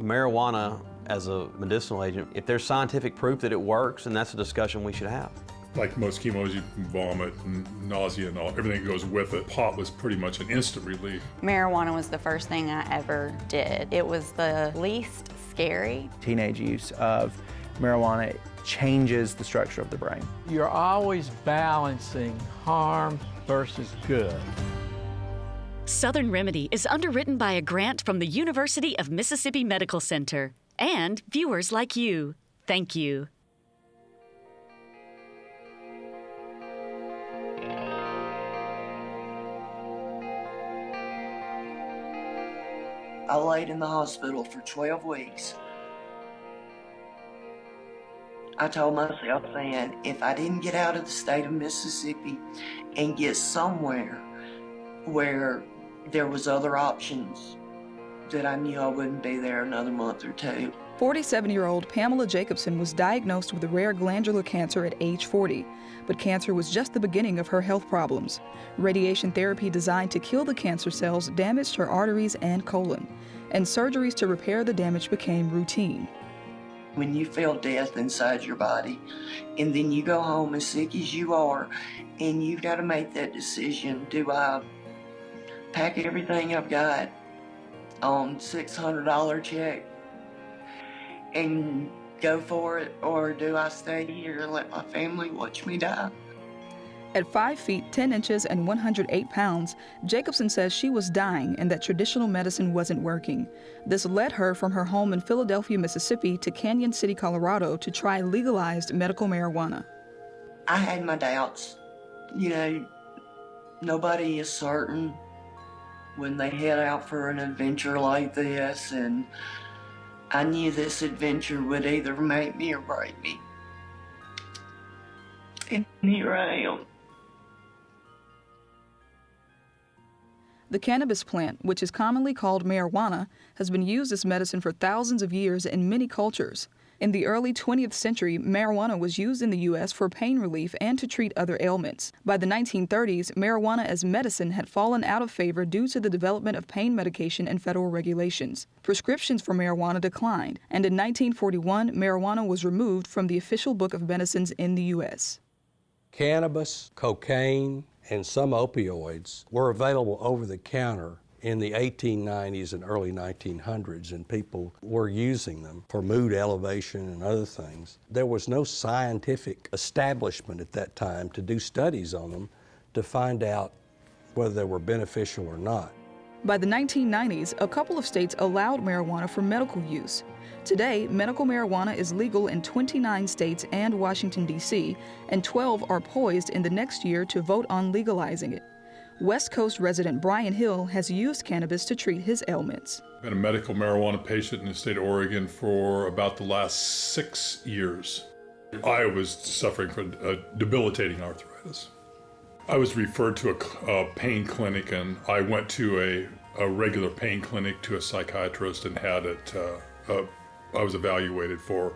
Marijuana as a medicinal agent, if there's scientific proof that it works, then that's a discussion we should have. Like most chemos, you can vomit and nausea and everything that goes with it. Pot was pretty much an instant relief. Marijuana was the first thing I ever did. It was the least scary. Teenage use of marijuana changes the structure of the brain. You're always balancing harm versus good. Southern Remedy is underwritten by a grant from the University of Mississippi Medical Center and viewers like you. Thank you. I laid in the hospital for 12 weeks. I told myself then, if I didn't get out of the state of Mississippi and get somewhere where there was other options, that I knew I wouldn't be there another month or two. 47-year-old Pamela Jacobson was diagnosed with a rare glandular cancer at age 40, but cancer was just the beginning of her health problems. Radiation therapy designed to kill the cancer cells damaged her arteries and colon, and surgeries to repair the damage became routine. When you feel death inside your body, and then you go home as sick as you are, and you've got to make that decision, do I pack everything I've got on $600 check and go for it, or do I stay here and let my family watch me die? At 5 feet, 10 inches, and 108 pounds, Jacobson says she was dying and that traditional medicine wasn't working. This led her from her home in Philadelphia, Mississippi to Canyon City, Colorado to try legalized medical marijuana. I had my doubts. You know, nobody is certain when they head out for an adventure like this, and I knew this adventure would either make me or break me. And here I am. The cannabis plant, which is commonly called marijuana, has been used as medicine for thousands of years in many cultures. In the early 20th century, marijuana was used in the U.S. for pain relief and to treat other ailments. By the 1930s, marijuana as medicine had fallen out of favor due to the development of pain medication and federal regulations. Prescriptions for marijuana declined, and in 1941, marijuana was removed from the official book of medicines in the U.S. Cannabis, cocaine, and some opioids were available over the counter in the 1890s and early 1900s, and people were using them for mood elevation and other things. There was no scientific establishment at that time to do studies on them to find out whether they were beneficial or not. By the 1990s, a couple of states allowed marijuana for medical use. Today, medical marijuana is legal in 29 states and Washington, D.C., and 12 are poised in the next year to vote on legalizing it. West Coast resident Brian Hill has used cannabis to treat his ailments. I've been a medical marijuana patient in the state of Oregon for about the last 6 years. I was suffering from debilitating arthritis. I was referred to a pain clinic, and I went to a regular pain clinic to a psychiatrist and had it, I was evaluated for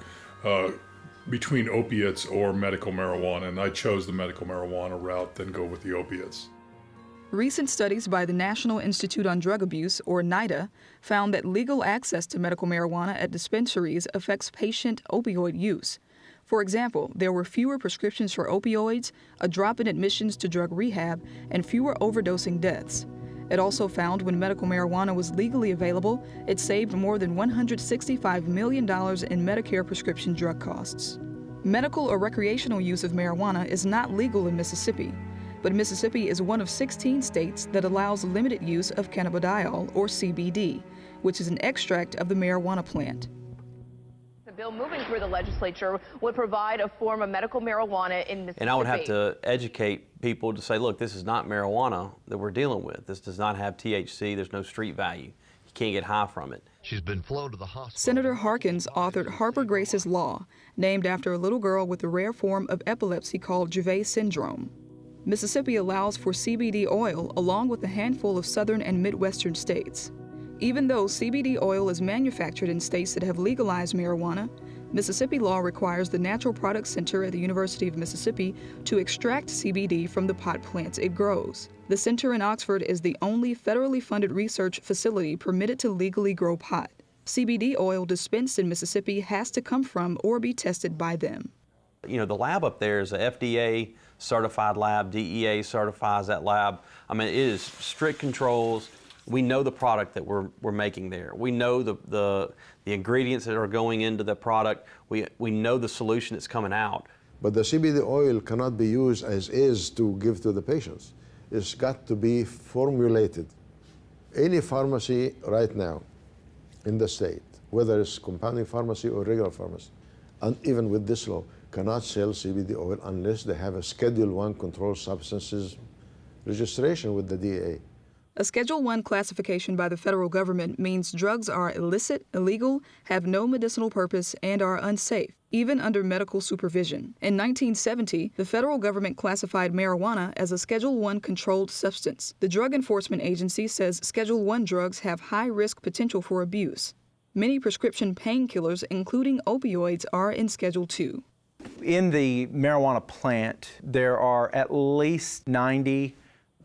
between opiates or medical marijuana, and I chose the medical marijuana route, then go with the opiates. Recent studies by the National Institute on Drug Abuse, or NIDA, found that legal access to medical marijuana at dispensaries affects patient opioid use. For example, there were fewer prescriptions for opioids, a drop in admissions to drug rehab, and fewer overdosing deaths. It also found when medical marijuana was legally available, it saved more than $165 million in Medicare prescription drug costs. Medical or recreational use of marijuana is not legal in Mississippi, but Mississippi is one of 16 states that allows limited use of cannabidiol, or CBD, which is an extract of the marijuana plant. The bill moving through the legislature would provide a form of medical marijuana in Mississippi. And I would have to educate people to say, look, this is not marijuana that we're dealing with. This does not have THC. There's no street value. You can't get high from it. She's been flown to the hospital. Senator Harkins authored Harper Grace's Law, named after a little girl with a rare form of epilepsy called Dravet syndrome. Mississippi allows for CBD oil along with a handful of southern and midwestern states. Even though CBD oil is manufactured in states that have legalized marijuana, Mississippi law requires the Natural Products Center at the University of Mississippi to extract CBD from the pot plants it grows. The center in Oxford is the only federally funded research facility permitted to legally grow pot. CBD oil dispensed in Mississippi has to come from or be tested by them. You know, the lab up there is a FDA certified lab, DEA certifies that lab. I mean, it is strict controls. We know the product that we're making there. We know the ingredients that are going into the product. We know the solution that's coming out. But the CBD oil cannot be used as is to give to the patients. It's got to be formulated. Any pharmacy right now in the state, whether it's compounding pharmacy or regular pharmacy, and even with this law, cannot sell CBD oil unless they have a Schedule I controlled substances registration with the DEA. A Schedule I classification by the federal government means drugs are illicit, illegal, have no medicinal purpose, and are unsafe, even under medical supervision. In 1970, the federal government classified marijuana as a Schedule I controlled substance. The Drug Enforcement Agency says Schedule I drugs have high risk potential for abuse. Many prescription painkillers, including opioids, are in Schedule II. In the marijuana plant, there are at least 90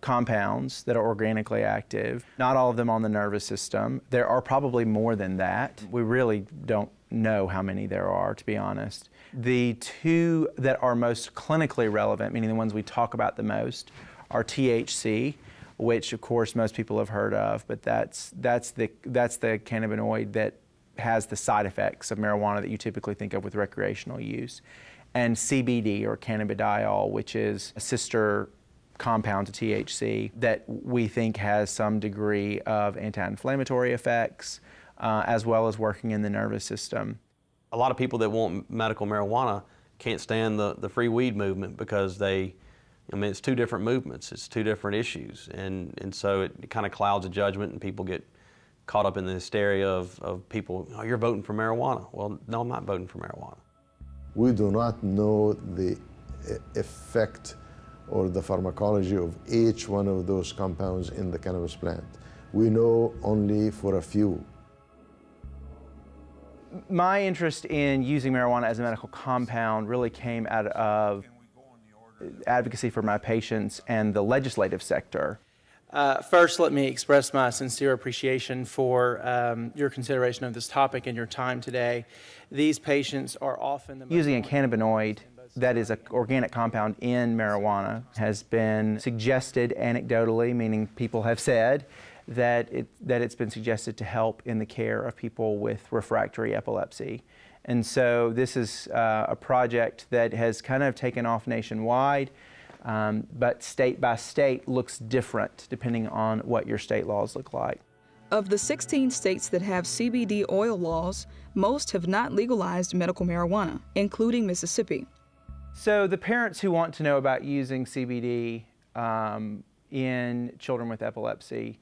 compounds that are organically active, not all of them on the nervous system. There are probably more than that. We really don't know how many there are, to be honest. The two that are most clinically relevant, meaning the ones we talk about the most, are THC, which of course most people have heard of, but that's the cannabinoid that has the side effects of marijuana that you typically think of with recreational use, and CBD, or cannabidiol, which is a sister compound to THC that we think has some degree of anti-inflammatory effects, as well as working in the nervous system. A lot of people that want medical marijuana can't stand the free weed movement because it's two different movements, it's two different issues, and so it kind of clouds a judgment, and people get caught up in the hysteria of people, oh, you're voting for marijuana. Well, no, I'm not voting for marijuana. We do not know the effect or the pharmacology of each one of those compounds in the cannabis plant. We know only for a few. My interest in using marijuana as a medical compound really came out of advocacy for my patients and the legislative sector. First, let me express my sincere appreciation for your consideration of this topic and your time today. These patients are often using a cannabinoid that is an organic compound in marijuana has been suggested anecdotally, meaning people have said that it's been suggested to help in the care of people with refractory epilepsy. And so this is a project that has kind of taken off nationwide, but state by state looks different depending on what your state laws look like. Of the 16 states that have CBD oil laws, most have not legalized medical marijuana, including Mississippi. So the parents who want to know about using CBD in children with epilepsy,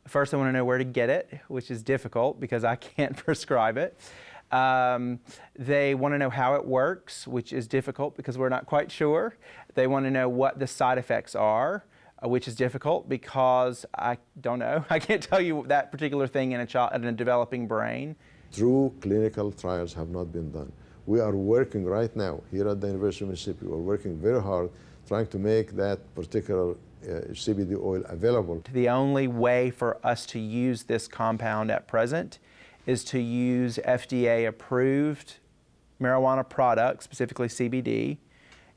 first they want to know where to get it, which is difficult because I can't prescribe it. They want to know how it works, which is difficult because we're not quite sure. They want to know what the side effects are, which is difficult because I don't know. I can't tell you that particular thing in a developing brain. True clinical trials have not been done. We are working right now here at the University of Mississippi. We're working very hard trying to make that particular CBD oil available. The only way for us to use this compound at present is to use FDA-approved marijuana products, specifically CBD,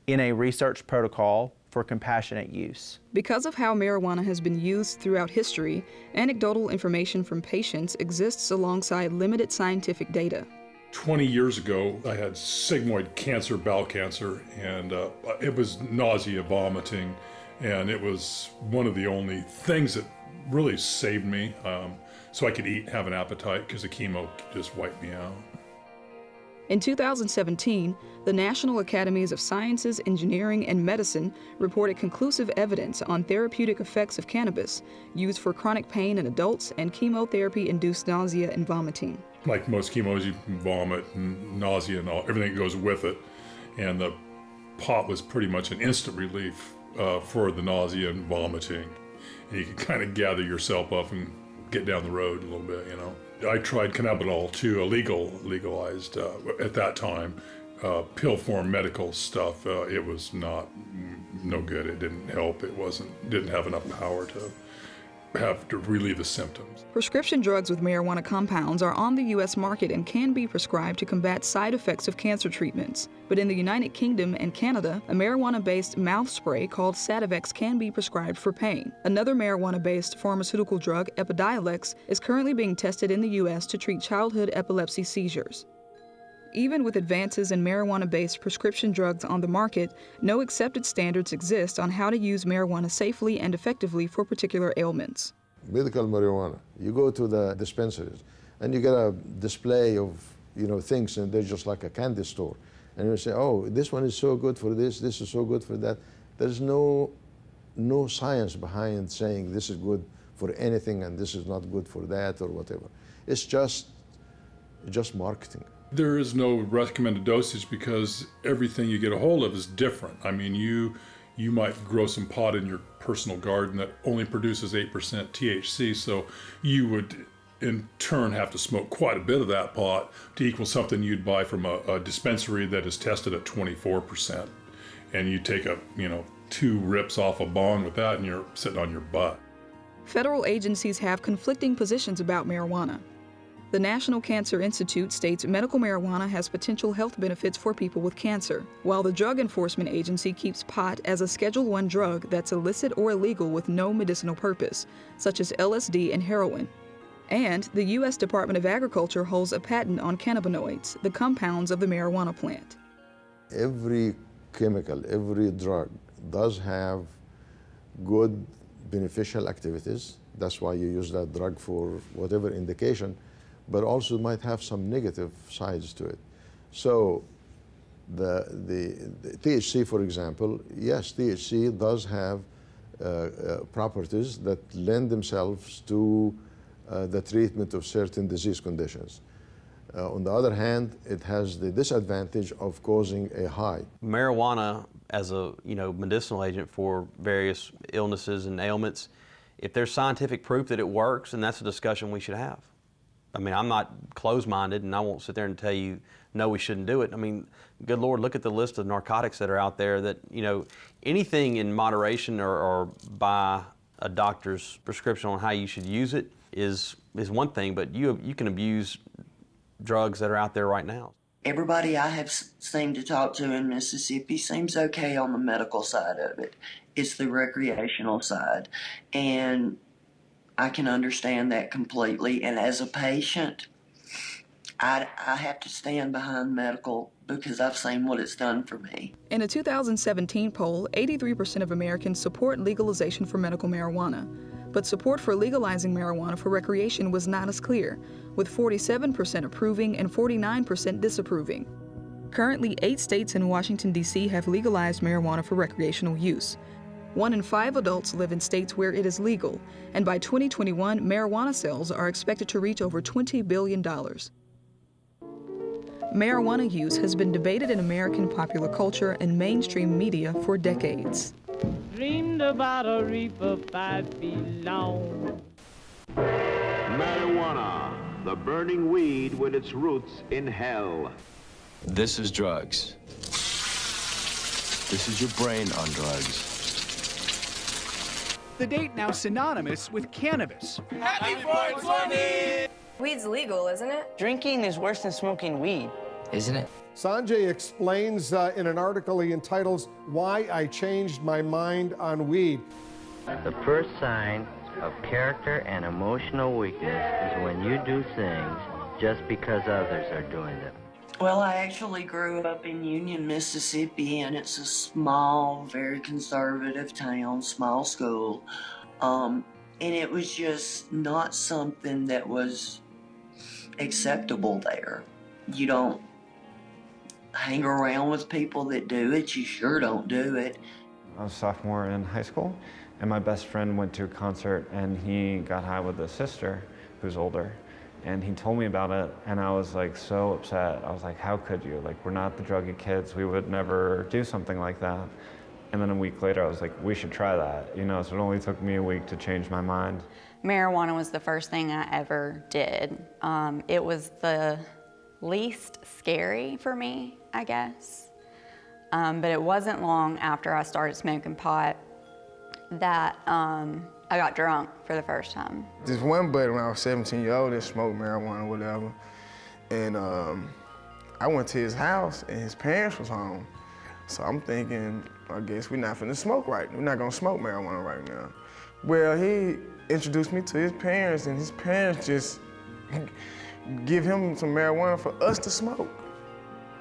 in a research protocol for compassionate use. Because of how marijuana has been used throughout history, anecdotal information from patients exists alongside limited scientific data. 20 years ago, I had sigmoid cancer, bowel cancer, and it was nausea, vomiting, and it was one of the only things that really saved me, so I could eat, have an appetite, because the chemo just wiped me out. In 2017, the National Academies of Sciences, Engineering, and Medicine reported conclusive evidence on therapeutic effects of cannabis used for chronic pain in adults and chemotherapy-induced nausea and vomiting. Like most chemos, you can vomit and nausea and everything that goes with it. And the pot was pretty much an instant relief for the nausea and vomiting. And you can kind of gather yourself up and get down the road a little bit, you know. I tried cannabidiol too, legalized at that time, pill form medical stuff. It was no good. It didn't help. Didn't have enough power to have to relieve the symptoms. Prescription drugs with marijuana compounds are on the U.S. market and can be prescribed to combat side effects of cancer treatments. But in the United Kingdom and Canada, a marijuana-based mouth spray called Sativex can be prescribed for pain. Another marijuana-based pharmaceutical drug, Epidiolex, is currently being tested in the U.S. to treat childhood epilepsy seizures. Even with advances in marijuana-based prescription drugs on the market, no accepted standards exist on how to use marijuana safely and effectively for particular ailments. Medical marijuana, you go to the dispensaries and you get a display of things, and they're just like a candy store. And you say, oh, this one is so good for this is so good for that. There's no science behind saying this is good for anything and this is not good for that or whatever. It's just marketing. There is no recommended dosage because everything you get a hold of is different. I mean, you might grow some pot in your personal garden that only produces 8% THC, so you would in turn have to smoke quite a bit of that pot to equal something you'd buy from a dispensary that is tested at 24%. And you take 2 rips off a bong with that and you're sitting on your butt. Federal agencies have conflicting positions about marijuana. The National Cancer Institute states medical marijuana has potential health benefits for people with cancer, while the Drug Enforcement Agency keeps pot as a Schedule I drug that's illicit or illegal with no medicinal purpose, such as LSD and heroin. And the U.S. Department of Agriculture holds a patent on cannabinoids, the compounds of the marijuana plant. Every chemical, every drug does have good beneficial activities. That's why you use that drug for whatever indication, but also might have some negative sides to it. So the THC, for example, yes, THC does have properties that lend themselves to the treatment of certain disease conditions. On the other hand, it has the disadvantage of causing a high. Marijuana as a medicinal agent for various illnesses and ailments, if there's scientific proof that it works, then that's a discussion we should have. I mean, I'm not closed-minded, and I won't sit there and tell you, no, we shouldn't do it. I mean, good Lord, look at the list of narcotics that are out there that, anything in moderation or by a doctor's prescription on how you should use it is one thing, but you can abuse drugs that are out there right now. Everybody I have seemed to talk to in Mississippi seems okay on the medical side of it. It's the recreational side. And I can understand that completely. And as a patient, I have to stand behind medical because I've seen what it's done for me. In a 2017 poll, 83% of Americans support legalization for medical marijuana. But support for legalizing marijuana for recreation was not as clear, with 47% approving and 49% disapproving. Currently, 8 states and Washington, D.C. have legalized marijuana for recreational use. 1 in 5 adults live in states where it is legal, and by 2021, marijuana sales are expected to reach over $20 billion. Marijuana use has been debated in American popular culture and mainstream media for decades. Dreamed about a reaper 5 feet long. Marijuana, the burning weed with its roots in hell. This is drugs. This is your brain on drugs. The date now synonymous with cannabis. Happy 420! Weed's legal, isn't it? Drinking is worse than smoking weed. Isn't it? Sanjay explains in an article he entitles, Why I Changed My Mind on Weed. The first sign of character and emotional weakness is when you do things just because others are doing them. Well, I actually grew up in Union, Mississippi, and it's a small, very conservative town, small school. And it was just not something that was acceptable there. You don't hang around with people that do it. You sure don't do it. I was a sophomore in high school, and my best friend went to a concert, and he got high with a sister who's older. And he told me about it, and I was like so upset. I was like, how could you? Like, we're not the druggy kids. We would never do something like that. And then a week later, I was like, we should try that. So it only took me a week to change my mind. Marijuana was the first thing I ever did. It was the least scary for me, I guess. But it wasn't long after I started smoking pot that I got drunk for the first time. This one buddy when I was 17 years old that smoked marijuana or whatever, and I went to his house and his parents was home. So I'm thinking, I guess we're not finna smoke right. We're not gonna smoke marijuana right now. Well, he introduced me to his parents and his parents just give him some marijuana for us to smoke.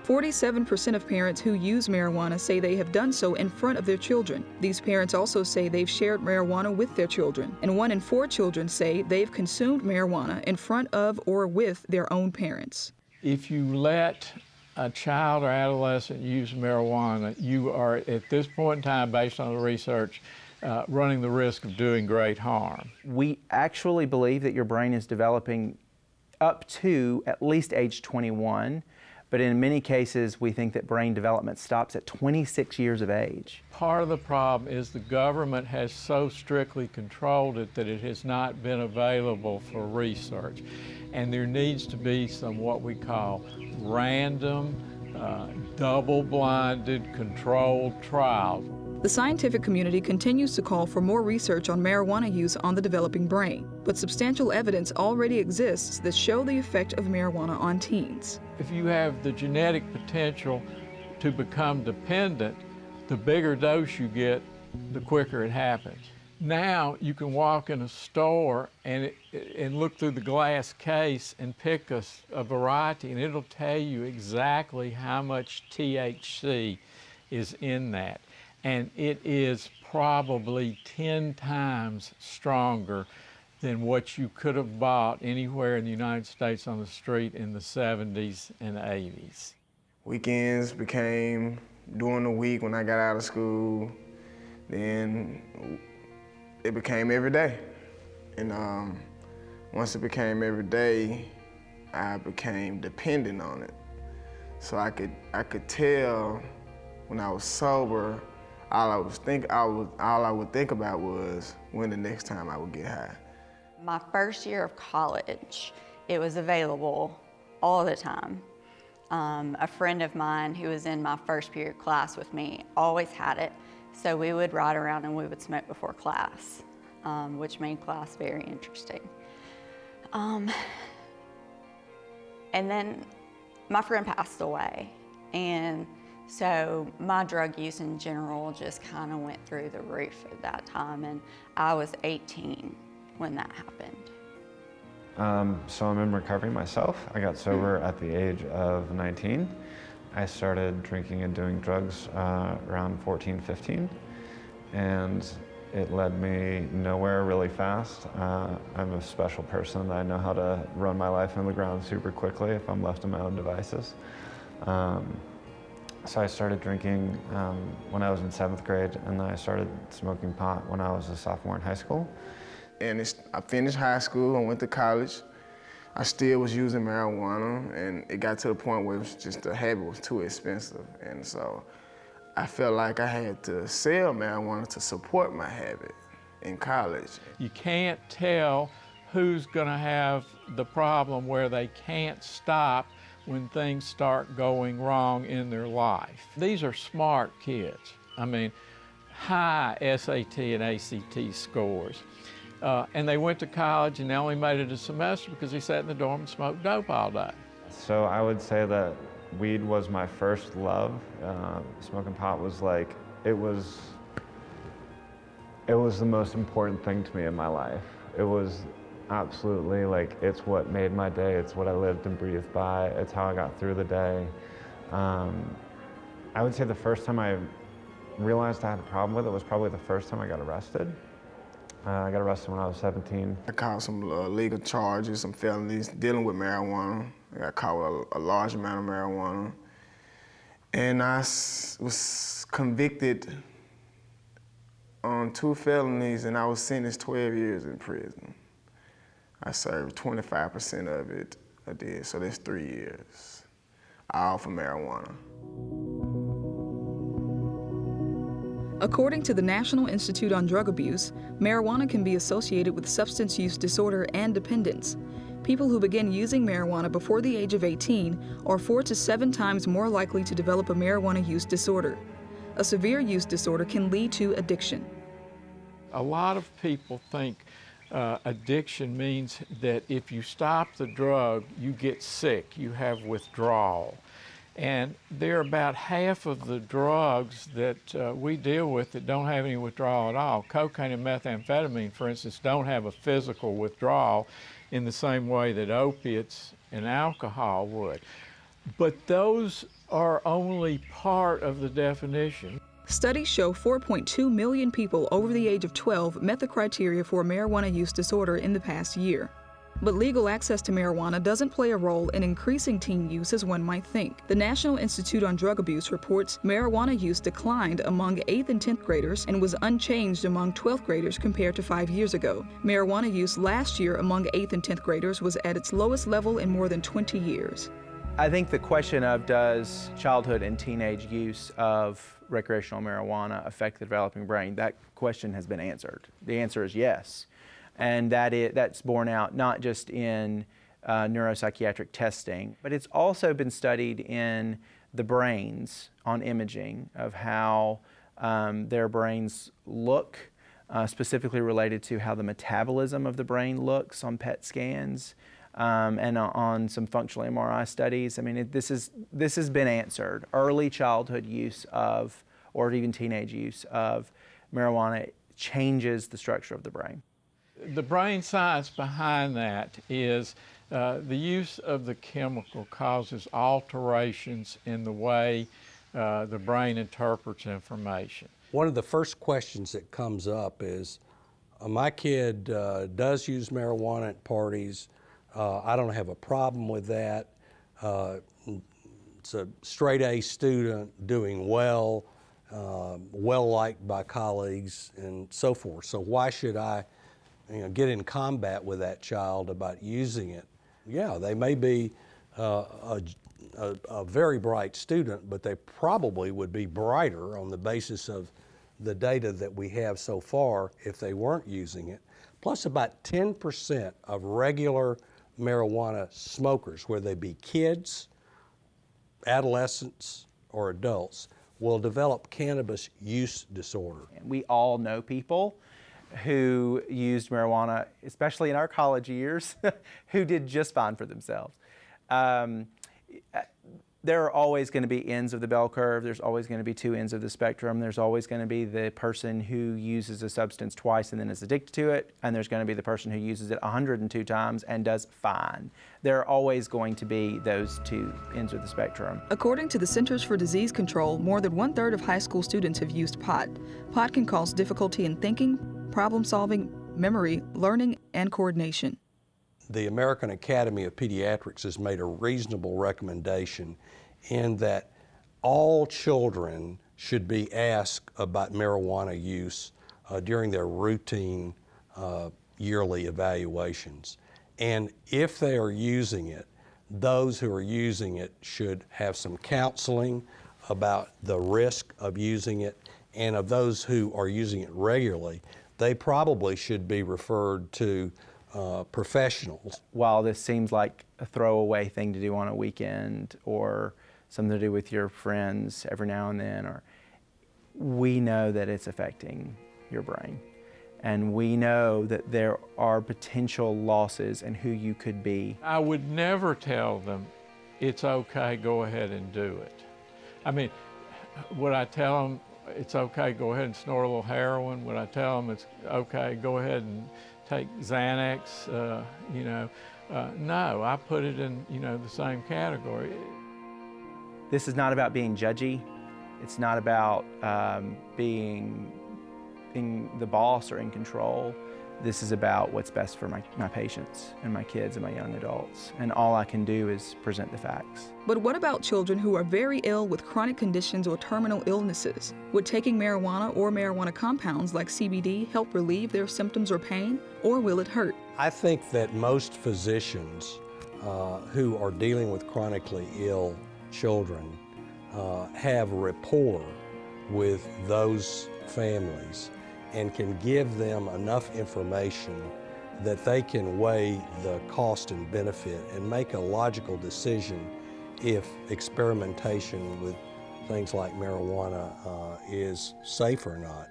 47% of parents who use marijuana say they have done so in front of their children. These parents also say they've shared marijuana with their children, and 1 in 4 children say they've consumed marijuana in front of or with their own parents. If you let a child or adolescent use marijuana, you are, at this point in time, based on the research, running the risk of doing great harm. We actually believe that your brain is developing up to at least age 21. But in many cases, we think that brain development stops at 26 years of age. Part of the problem is the government has so strictly controlled it that it has not been available for research. And there needs to be some what we call random, double-blinded, controlled trials. The scientific community continues to call for more research on marijuana use on the developing brain, but substantial evidence already exists that show the effect of marijuana on teens. If you have the genetic potential to become dependent, the bigger dose you get, the quicker it happens. Now you can walk in a store and look through the glass case and pick a variety, and it'll tell you exactly how much THC is in that. And it is probably 10 times stronger than what you could have bought anywhere in the United States on the street in the 70s and 80s. Weekends became during the week when I got out of school. Then it became every day. And once it became every day, I became dependent on it. So I could tell when I was sober, all I would think about was when the next time I would get high. My first year of college, it was available all the time. A friend of mine who was in my first period class with me always had it, so we would ride around and we would smoke before class, which made class very interesting. And then my friend passed away, and so my drug use in general just kind of went through the roof at that time, and I was 18 when that happened. So I'm in recovery myself. I got sober at the age of 19. I started drinking and doing drugs around 14, 15, and it led me nowhere really fast. I'm a special person. I know how to run my life on the ground super quickly if I'm left to my own devices. So I started drinking when I was in 7th grade, and then I started smoking pot when I was a sophomore in high school. And I finished high school and went to college. I still was using marijuana, and it got to the point where it was just the habit was too expensive. And so I felt like I had to sell marijuana to support my habit in college. You can't tell who's going to have the problem where they can't stop when things start going wrong in their life. These are smart kids. I mean, high SAT and ACT scores. And they went to college and they only made it a semester because he sat in the dorm and smoked dope all day. So I would say that weed was my first love. Smoking pot was like, it was the most important thing to me in my life. It was absolutely like, it's what made my day. It's what I lived and breathed by. It's how I got through the day. I would say the first time I realized I had a problem with it was probably the first time I got arrested. I got arrested when I was 17. I caught some legal charges, some felonies dealing with marijuana. I got caught with a large amount of marijuana. And I was convicted on 2 felonies, and I was sentenced 12 years in prison. I served 25% of it, I did, so that's 3 years, all for marijuana. According to the National Institute on Drug Abuse, marijuana can be associated with substance use disorder and dependence. People who begin using marijuana before the age of 18 are 4 to 7 times more likely to develop a marijuana use disorder. A severe use disorder can lead to addiction. A lot of people think addiction means that if you stop the drug, you get sick, you have withdrawal. And there are about half of the drugs that we deal with that don't have any withdrawal at all. Cocaine and methamphetamine, for instance, don't have a physical withdrawal in the same way that opiates and alcohol would. But those are only part of the definition. Studies show 4.2 million people over the age of 12 met the criteria for a marijuana use disorder in the past year. But legal access to marijuana doesn't play a role in increasing teen use as one might think. The National Institute on Drug Abuse reports marijuana use declined among 8th and 10th graders and was unchanged among 12th graders compared to 5 years ago. Marijuana use last year among 8th and 10th graders was at its lowest level in more than 20 years. I think the question of does childhood and teenage use of recreational marijuana affect the developing brain, that question has been answered. The answer is yes. And that's borne out not just in neuropsychiatric testing, but it's also been studied in the brains on imaging of how their brains look, specifically related to how the metabolism of the brain looks on PET scans and on some functional MRI studies. I mean, this has been answered. Early childhood use of, or even teenage use of marijuana changes the structure of the brain. The brain science behind that is the use of the chemical causes alterations in the way the brain interprets information. One of the first questions that comes up is, my kid does use marijuana at parties. I don't have a problem with that. It's a straight A student doing well, well liked by colleagues and so forth. So why should I get in combat with that child about using it? Yeah, they may be a very bright student, but they probably would be brighter on the basis of the data that we have so far if they weren't using it. Plus about 10% of regular marijuana smokers, whether they be kids, adolescents, or adults, will develop cannabis use disorder. We all know people who used marijuana, especially in our college years, who did just fine for themselves. There are always going to be ends of the bell curve. There's always going to be two ends of the spectrum. There's always going to be the person who uses a substance twice and then is addicted to it, and there's going to be the person who uses it 102 times and does fine. There are always going to be those two ends of the spectrum. According to the Centers for Disease Control, more than 1/3 of high school students have used pot. Pot can cause difficulty in thinking, problem solving, memory, learning, and coordination. The American Academy of Pediatrics has made a reasonable recommendation in that all children should be asked about marijuana use during their routine yearly evaluations. And if they are using it, those who are using it should have some counseling about the risk of using it, and of those who are using it regularly, they probably should be referred to professionals. While this seems like a throwaway thing to do on a weekend or something to do with your friends every now and then, we know that it's affecting your brain. And we know that there are potential losses in who you could be. I would never tell them, it's okay, go ahead and do it. I mean, would I tell them, it's okay, go ahead and snort a little heroin? Would I tell them it's okay, go ahead and take Xanax? No, I put it in the same category. This is not about being judgy. It's not about being the boss or in control. This is about what's best for my patients and my kids and my young adults. And all I can do is present the facts. But what about children who are very ill with chronic conditions or terminal illnesses? Would taking marijuana or marijuana compounds like CBD help relieve their symptoms or pain, or will it hurt? I think that most physicians who are dealing with chronically ill children have rapport with those families and can give them enough information that they can weigh the cost and benefit and make a logical decision if experimentation with things like marijuana is safe or not.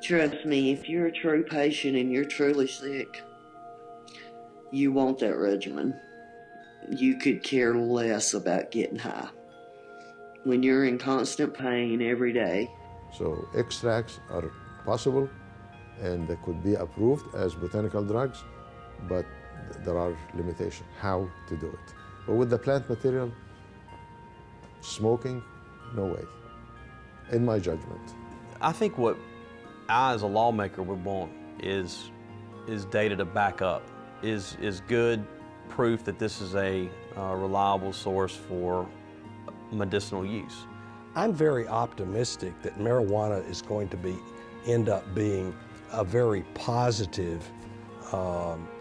Trust me, if you're a true patient and you're truly sick, you want that regimen. You could care less about getting high. When you're in constant pain every day. So extracts are possible and they could be approved as botanical drugs, but there are limitations how to do it. But with the plant material, smoking, no way, in my judgment. I think what I, as a lawmaker, would want is data to back up, is good proof that this is a reliable source for medicinal use. I'm very optimistic that marijuana is going to end up being a very positive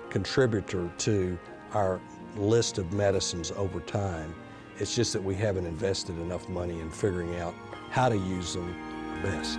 contributor to our list of medicines over time. It's just that we haven't invested enough money in figuring out how to use them best.